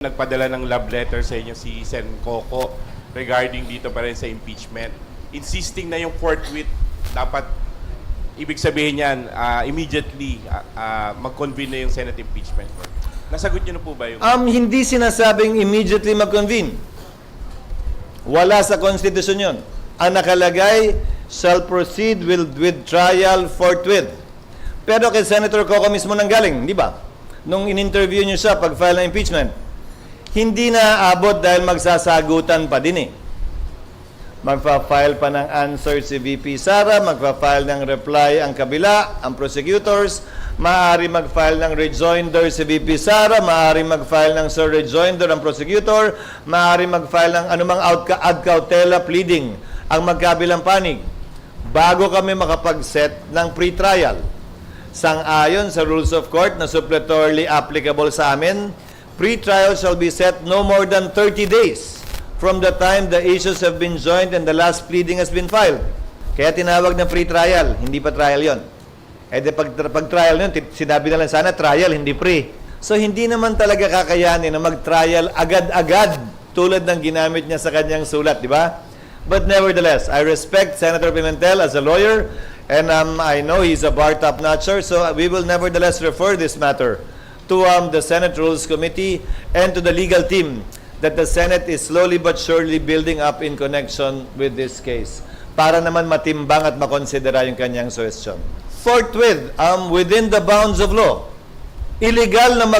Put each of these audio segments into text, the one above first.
Nagpadala ng love letter sa inyo si Sen Coco regarding dito pa rin sa impeachment. Insisting na yung forthwith dapat, ibig sabihin niyan, immediately mag-convene na yung Senate impeachment court. Nasagot niyo na po ba yung... Hindi sinasabing immediately mag-convene. Wala sa konstitusyon yun. Ang nakalagay, shall proceed with trial forthwith. Pero kay Senator Coco mismo nanggaling, di ba? Nung in-interview niyo siya pag-file ng impeachment, hindi na aabot dahil magsasagutan pa din eh. Magpa-file pa ng answer si VP Sara, magpa-file ng reply ang kabila, ang prosecutors, maaari mag-file ng rejoinder si VP Sara, maaari mag-file ng sir rejoinder ang prosecutor, maaari mag-file ng anumang ad cautela pleading ang magkabilang panig bago kami makapag-set ng pre-trial. Sang-ayon sa rules of court na suppletorily applicable sa amin, pre-trial shall be set no more than 30 days from the time the issues have been joined and the last pleading has been filed. Kaya tinawag na pre-trial, hindi pa trial yon. Eh de pag trial yun, sinabi na lang sana trial, hindi pre. So hindi naman talaga kakayanin na mag-trial agad-agad tulad ng ginamit niya sa kanyang sulat, di ba? But nevertheless, I respect Senator Pimentel as a lawyer and I know he's a bar top-notcher, so we will nevertheless refer this matter to the Senate Rules Committee and to the legal team that the Senate is slowly but surely building up in connection with this case para naman matimbang at makonsidera yung kanyang suggestion. Forthwith, within the bounds of law, illegal na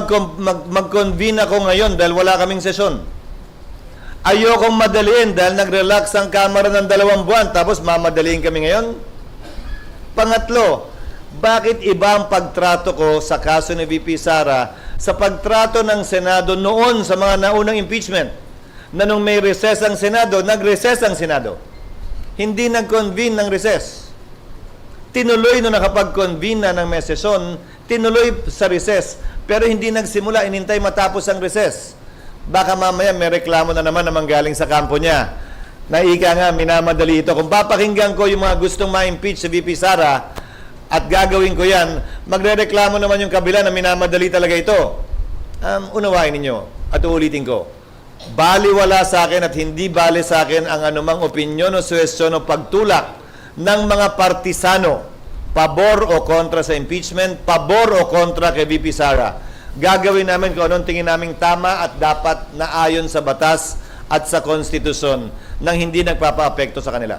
mag-convene ako ngayon dahil wala kaming sesyon. Ayokong madaliin dahil nag-relax ang Kamara ng 2 buwan tapos mamadaliin kami ngayon. Pangatlo, bakit iba ang pagtrato ko sa kaso ni VP Sara sa pagtrato ng Senado noon sa mga naunang impeachment? Na nung may recess ang Senado, nag-recess ang Senado. Hindi nag-convene ng recess. Tinuloy nung nakapag-convene na ng may sesyon, tinuloy sa recess, pero hindi nagsimula, inintay matapos ang recess. Baka mamaya may reklamo na naman galing sa kampo niya. Naika nga, minamadali ito. Kung papakinggan ko yung mga gustong ma-impeach si VP Sara, at gagawin ko yan, magre-reklamo naman yung kabila na minamadali talaga ito. Unawain ninyo at uulitin ko. Baliwala sa akin at hindi bali sa akin ang anumang opinyon o suwestyon o pagtulak ng mga partisano, pabor o kontra sa impeachment, pabor o kontra kay VP Sara. Gagawin namin kung anong tingin naming tama at dapat na ayon sa batas at sa konstitusyon nang hindi nagpapa-apekto sa kanila.